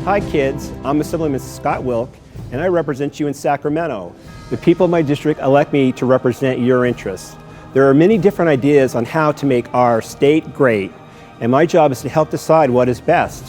Hi kids, I'm Assemblyman Scott Wilk, and I represent you in Sacramento. The people of my district elect me to represent your interests. There are many different ideas on how to make our state great, and my job is to help decide what is best.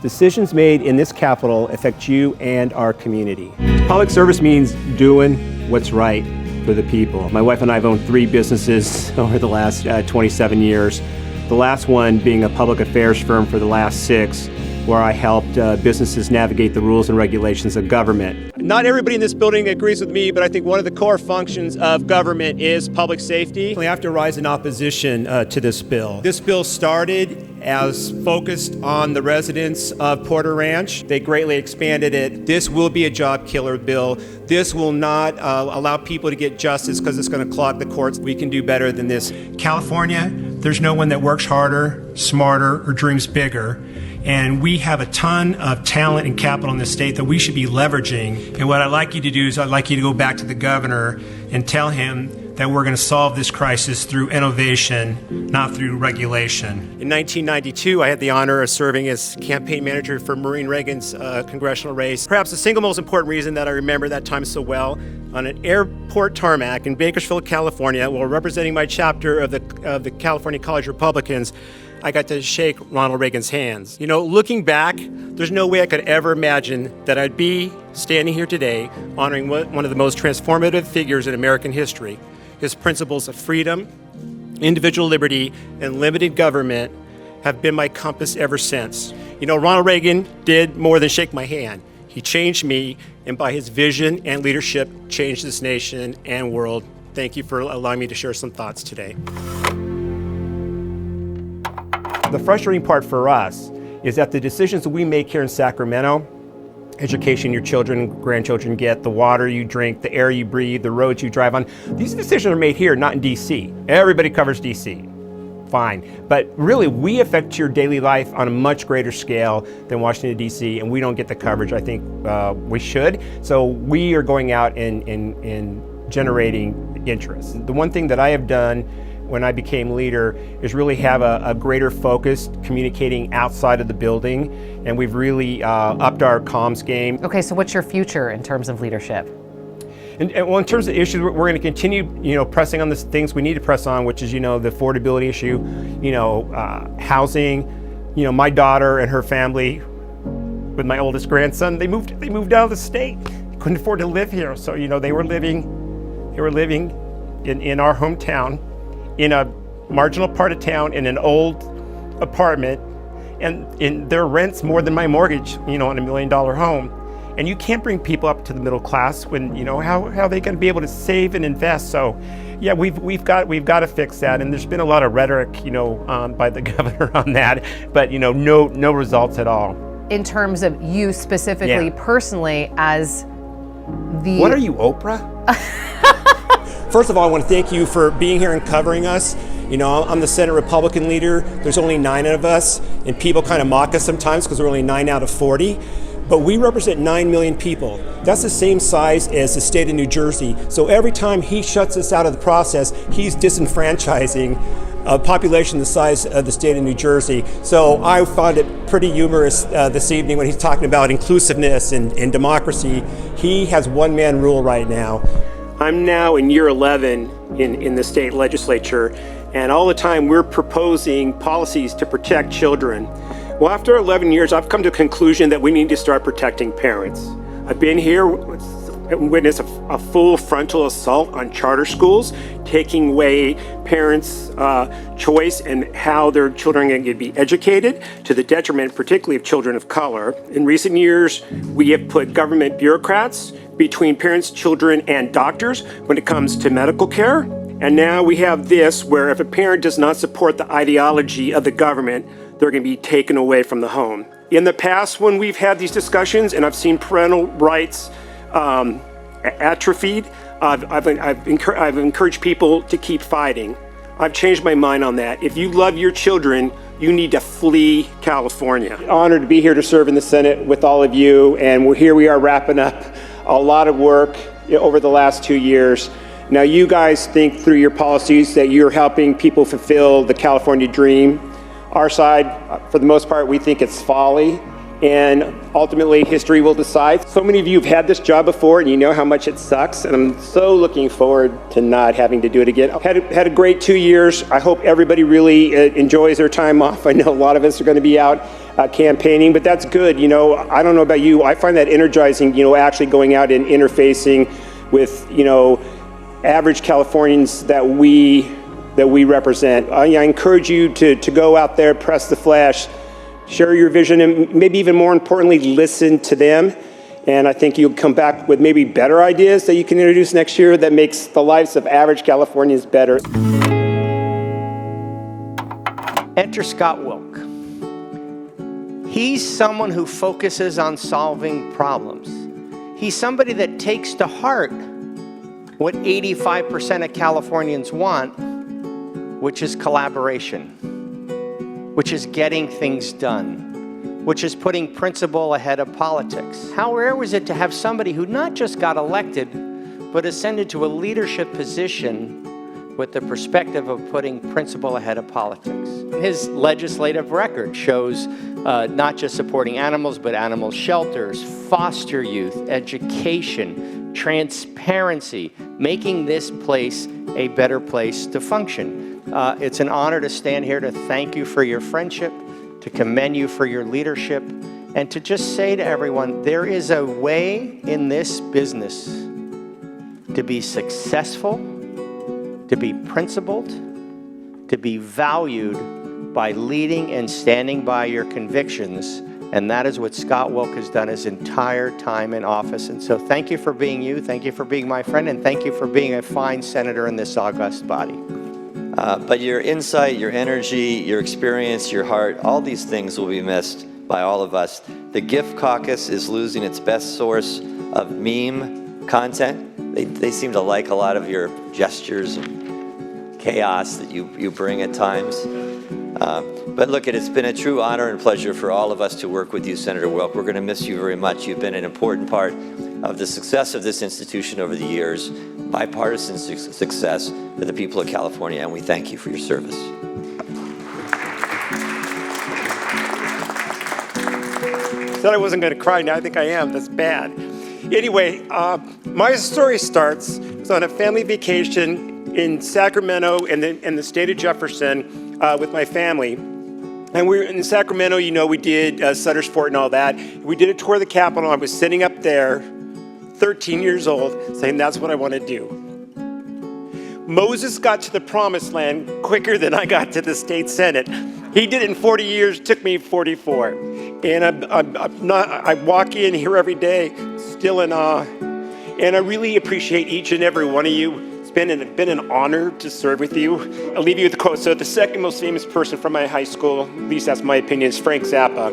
Decisions made in this capital affect you and our community. Public service means doing what's right for the people. My wife and I have owned 3 businesses over the last 27 years. The last one being a public affairs firm for the last 6, where I helped businesses navigate the rules and regulations of government. Not everybody in this building agrees with me, but I think one of the core functions of government is public safety. I have to rise in opposition to this bill. This bill started as focused on the residents of Porter Ranch. They greatly expanded it. This will be a job killer bill. This will not allow people to get justice because it's going to clog the courts. We can do better than this. California, there's no one that works harder, smarter, or dreams bigger. And we have a ton of talent and capital in this state that we should be leveraging. And what I'd like you to do is I'd like you to go back to the governor and tell him that we're going to solve this crisis through innovation, not through regulation. In 1992, I had the honor of serving as campaign manager for Maureen Reagan's congressional race. Perhaps the single most important reason that I remember that time so well, on an airport tarmac in Bakersfield, California, while representing my chapter of the California College Republicans, I got to shake Ronald Reagan's hands. You know, looking back, there's no way I could ever imagine that I'd be standing here today honoring one of the most transformative figures in American history. His principles of freedom, individual liberty, and limited government have been my compass ever since. You know, Ronald Reagan did more than shake my hand. He changed me, and by his vision and leadership, changed this nation and world. Thank you for allowing me to share some thoughts today. The frustrating part for us is that the decisions that we make here in Sacramento, education your children and grandchildren get, the water you drink, the air you breathe, the roads you drive on, these decisions are made here, not in DC. Everybody covers DC. Fine. But really, we affect your daily life on a much greater scale than Washington, D.C., and we don't get the coverage I think we should. So we are going out and generating interest. The one thing that I have done when I became leader is really have a greater focus communicating outside of the building, and we've really upped our comms game. Okay, so what's your future in terms of leadership? And well, in terms of issues, we're going to continue, pressing on the things we need to press on, which is, the affordability issue, housing. My daughter and her family, with my oldest grandson, they moved out of the state. Couldn't afford to live here, so they were living in our hometown, in a marginal part of town, in an old apartment, and in their rent's more than my mortgage, on $1 million home. And you can't bring people up to the middle class when, how are they going to be able to save and invest? So, yeah, we've got to fix that. And there's been a lot of rhetoric, by the governor on that, but no results at all. In terms of you specifically, personally, as the... What are you, Oprah? First of all, I want to thank you for being here and covering us. I'm the Senate Republican leader. There's only 9 of us, and people kind of mock us sometimes because we're only 9 out of 40. But we represent 9 million people. That's the same size as the state of New Jersey. So every time he shuts us out of the process, he's disenfranchising a population the size of the state of New Jersey. So I found it pretty humorous this evening when he's talking about inclusiveness and democracy. He has one-man rule right now. I'm now in year 11 in the state legislature, and all the time we're proposing policies to protect children. Well, after 11 years, I've come to a conclusion that we need to start protecting parents. I've been here and witnessed a full frontal assault on charter schools, taking away parents' choice and how their children are going to be educated, to the detriment particularly of children of color. In recent years, we have put government bureaucrats between parents, children, and doctors when it comes to medical care. And now we have this, where if a parent does not support the ideology of the government, they're going to be taken away from the home. In the past, when we've had these discussions and I've seen parental rights atrophied, I've encouraged people to keep fighting. I've changed my mind on that. If you love your children, you need to flee California. Honored to be here to serve in the Senate with all of you, and here we are wrapping up a lot of work over the last 2 years. Now you guys think through your policies that you're helping people fulfill the California dream. Our side, for the most part, we think it's folly. and ultimately history will decide. So many of you have had this job before and you know how much it sucks, and I'm so looking forward to not having to do it again. Had a great 2 years. I hope everybody really enjoys their time off. I know a lot of us are going to be out campaigning, but that's good. You know, I don't know about you, I find that energizing, you know, actually going out and interfacing with, you know, average Californians that we represent. I encourage you to go out there, press the flash, share your vision, and maybe even more importantly, listen to them. And I think you'll come back with maybe better ideas that you can introduce next year that makes the lives of average Californians better. Enter Scott Wilk. He's someone who focuses on solving problems. He's somebody that takes to heart what 85% of Californians want, which is collaboration, which is getting things done, which is putting principle ahead of politics. How rare was it to have somebody who not just got elected, but ascended to a leadership position with the perspective of putting principle ahead of politics? His legislative record shows not just supporting animals, but animal shelters, foster youth, education, transparency, making this place a better place to function. It's an honor to stand here to thank you for your friendship, to commend you for your leadership, and to just say to everyone, there is a way in this business to be successful, to be principled, to be valued by leading and standing by your convictions. And that is what Scott Wilk has done his entire time in office. And so thank you for being you, thank you for being my friend, and thank you for being a fine senator in this august body. But your insight, your energy, your experience, your heart, all these things will be missed by all of us. The Gift Caucus is losing its best source of meme content. They seem to like a lot of your gestures and chaos that you bring at times. But look, it's been a true honor and pleasure for all of us to work with you, Senator Wilk. We're going to miss you very much. You've been an important part of the success of this institution over the years, bipartisan success for the people of California, and we thank you for your service. Said I wasn't going to cry, now I think I am. That's bad. Anyway, my story starts on a family vacation in Sacramento and the state of Jefferson with my family. And we were in Sacramento, you know, we did Sutter's Fort and all that. We did a tour of the Capitol. I was sitting up there, 13 years old, saying that's what I want to do. Moses got to the promised land quicker than I got to the state Senate. He did it in 40 years, took me 44. And I walk in here every day, still in awe. And I really appreciate each and every one of you. It's been an honor to serve with you. I'll leave you with a quote. So the second most famous person from my high school, at least that's my opinion, is Frank Zappa.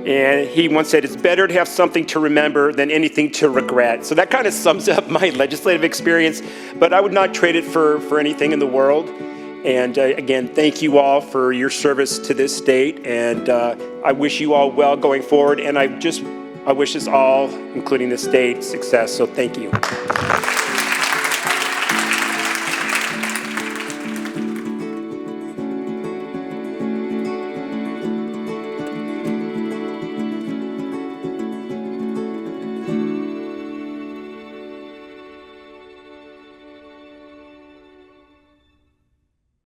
And he once said, it's better to have something to remember than anything to regret. So that kind of sums up my legislative experience, but I would not trade it for anything in the world. And again, thank you all for your service to this state. And I wish you all well going forward. And I wish us all, including the state, success. So thank you.